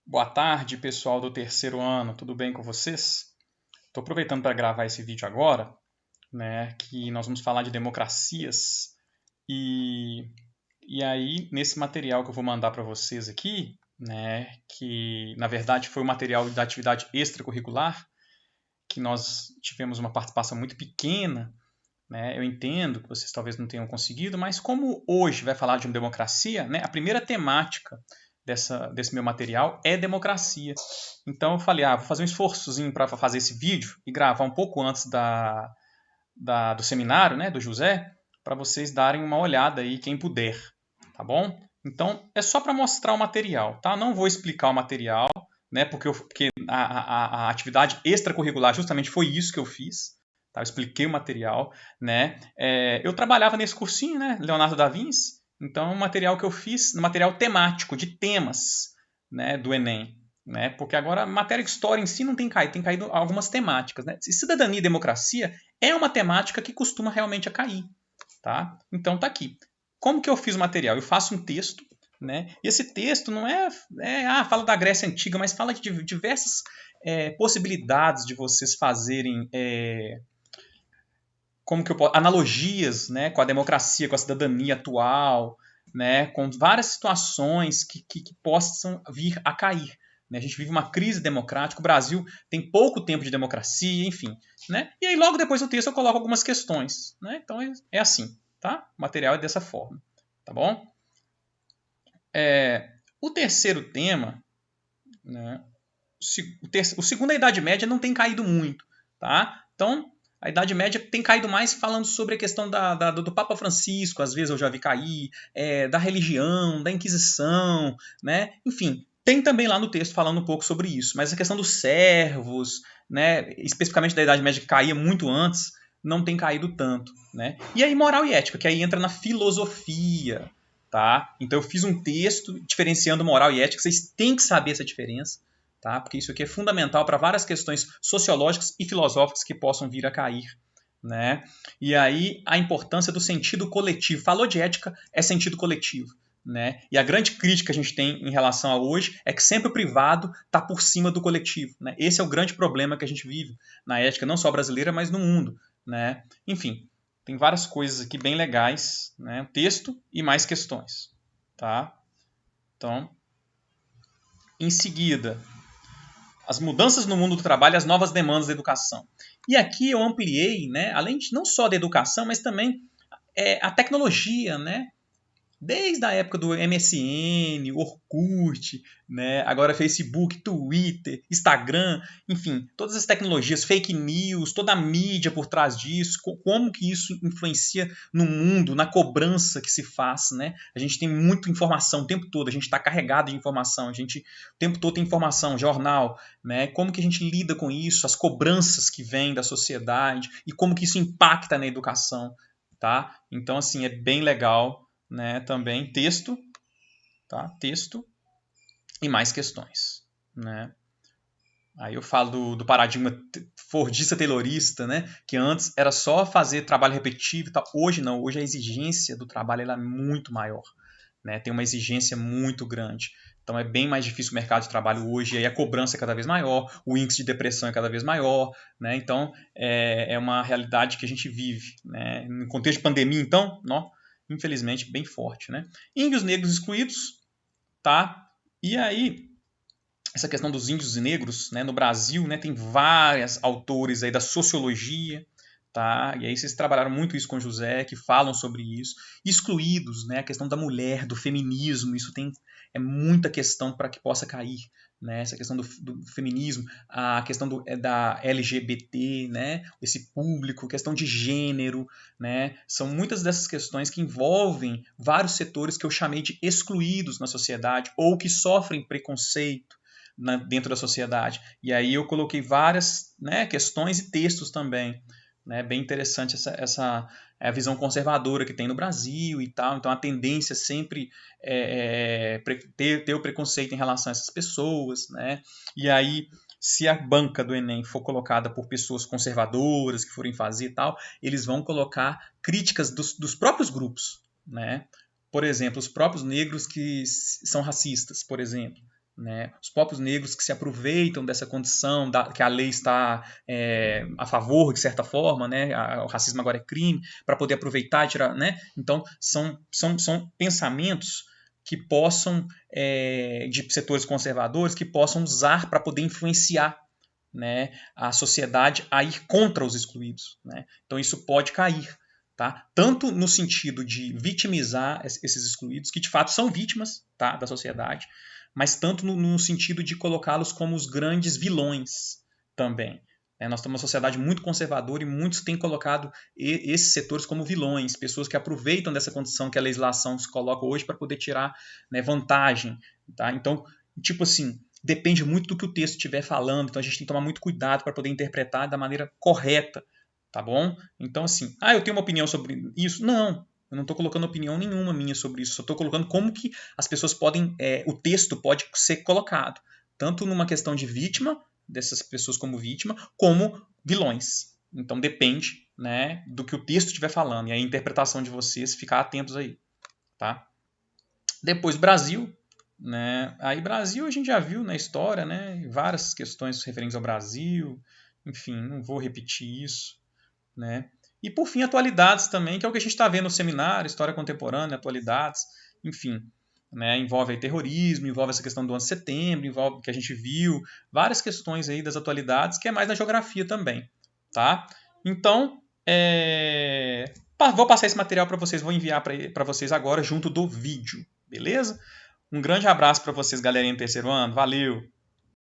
Boa tarde, pessoal do terceiro ano, tudo bem com vocês? Estou aproveitando para gravar esse vídeo agora, né, que nós vamos falar de democracias e, e aí nesse material que eu vou mandar para vocês aqui, né, que na verdade foi o material da atividade extracurricular, que nós tivemos uma participação muito pequena, né, eu entendo que vocês talvez não tenham conseguido, mas como hoje vai falar de uma democracia, né, a primeira temática desse meu material é democracia. Então eu falei, vou fazer um esforçozinho para fazer esse vídeo e gravar um pouco antes do seminário, né, do José, para vocês darem uma olhada aí, quem puder, tá bom? Então é só para mostrar o material, tá? Não vou explicar o material, né, porque a atividade extracurricular justamente foi isso que eu fiz. Tá? Eu expliquei o material, né? Eu trabalhava nesse cursinho, né, Leonardo da Vinci, então o material que eu fiz, material temático, de temas, né, do Enem. Né? Porque agora a matéria de história em si não tem caído algumas temáticas. Né? Cidadania e democracia é uma temática que costuma realmente a cair. Tá? Então tá aqui. Como que eu fiz o material? Eu faço um texto, né? E esse texto não fala da Grécia Antiga, mas fala de diversas possibilidades de vocês fazerem analogias, né, com a democracia, com a cidadania atual, né, com várias situações que possam vir a cair. Né? A gente vive uma crise democrática, o Brasil tem pouco tempo de democracia, enfim. Né? E aí logo depois do texto eu coloco algumas questões. Né? Então é assim, tá? O material é dessa forma, tá bom? O terceiro tema, né, o segundo, a Idade Média não tem caído muito, tá? Então, a Idade Média tem caído mais falando sobre a questão do Papa Francisco, às vezes eu já vi cair, da religião, da Inquisição, né? Enfim, tem também lá no texto falando um pouco sobre isso, mas a questão dos servos, né, especificamente da Idade Média que caía muito antes, não tem caído tanto, né? E aí moral e ética, que aí entra na filosofia, tá? Então eu fiz um texto diferenciando moral e ética, vocês têm que saber essa diferença, tá? Porque isso aqui é fundamental para várias questões sociológicas e filosóficas que possam vir a cair. Né? E aí a importância do sentido coletivo. Falou de ética, é sentido coletivo. Né? E a grande crítica que a gente tem em relação a hoje é que sempre o privado está por cima do coletivo. Né? Esse é o grande problema que a gente vive na ética, não só brasileira, mas no mundo. Né? Enfim, tem várias coisas aqui bem legais, né? Texto e mais questões. Tá? Então, em seguida, as mudanças no mundo do trabalho e as novas demandas da educação. E aqui eu ampliei, né, além de não só da educação, mas também a tecnologia, né? Desde a época do MSN, Orkut, né? Agora Facebook, Twitter, Instagram, enfim, todas as tecnologias, fake news, toda a mídia por trás disso, como que isso influencia no mundo, na cobrança que se faz, né? A gente tem muita informação o tempo todo, a gente está carregado de informação, a gente o tempo todo tem informação, jornal, né? Como que a gente lida com isso, as cobranças que vêm da sociedade e como que isso impacta na educação, tá? Então, assim, é bem legal, né? Também texto, tá? Texto e mais questões, né? Aí eu falo do paradigma fordista-taylorista, né? Que antes era só fazer trabalho repetitivo e tal. Hoje não, hoje a exigência do trabalho ela é muito maior, né? Tem uma exigência muito grande. Então é bem mais difícil o mercado de trabalho hoje, aí a cobrança é cada vez maior, o índice de depressão é cada vez maior, né? Então é uma realidade que a gente vive, né? No contexto de pandemia, então, não, infelizmente, bem forte, né? Índios negros excluídos, tá? E aí essa questão dos índios e negros, né, no Brasil, né, tem vários autores aí da sociologia, tá? E aí vocês trabalharam muito isso com o José, que falam sobre isso. Excluídos, né, a questão da mulher, do feminismo, isso é muita questão para que possa cair, né? Essa questão do feminismo, a questão da LGBT, né? Esse público, questão de gênero, né? São muitas dessas questões que envolvem vários setores que eu chamei de excluídos na sociedade ou que sofrem preconceito dentro da sociedade. E aí eu coloquei várias, né, questões e textos também. Né, bem interessante essa a visão conservadora que tem no Brasil e tal. Então a tendência é sempre ter o preconceito em relação a essas pessoas. Né? E aí, se a banca do Enem for colocada por pessoas conservadoras que forem fazer e tal, eles vão colocar críticas dos próprios grupos. Né? Por exemplo, os próprios negros que são racistas, por exemplo. né? Os próprios negros que se aproveitam dessa condição, que a lei está a favor, de certa forma, né? O racismo agora é crime, para poder aproveitar e tirar, né? Então, são pensamentos que possam, de setores conservadores, que possam usar para poder influenciar, né, a sociedade a ir contra os excluídos, né? Então, isso pode cair. Tá? Tanto no sentido de vitimizar esses excluídos, que de fato são vítimas, tá, da sociedade, mas tanto no sentido de colocá-los como os grandes vilões também. Nós temos uma sociedade muito conservadora e muitos têm colocado esses setores como vilões, pessoas que aproveitam dessa condição que a legislação se coloca hoje para poder tirar, né, vantagem. Tá? Então, tipo assim, depende muito do que o texto estiver falando, então a gente tem que tomar muito cuidado para poder interpretar da maneira correta. Tá bom? Então, assim, eu tenho uma opinião sobre isso? Não, eu não estou colocando opinião nenhuma minha sobre isso. Só estou colocando como que as pessoas podem, o texto pode ser colocado. Tanto numa questão de vítima, dessas pessoas como vítima, como vilões. Então, depende, né, do que o texto estiver falando. E a interpretação de vocês, ficar atentos aí. Tá? Depois, Brasil. Né? Aí, Brasil, a gente já viu na história, né, várias questões referentes ao Brasil. Enfim, não vou repetir isso. Né? E por fim, atualidades também, que é o que a gente está vendo no seminário, história contemporânea, atualidades, enfim. Né? Envolve aí terrorismo, envolve essa questão do 11 de setembro, envolve o que a gente viu, várias questões aí das atualidades, que é mais na geografia também. Tá? Então, vou passar esse material para vocês, vou enviar para vocês agora junto do vídeo, beleza? Um grande abraço para vocês, galerinha do terceiro ano, valeu!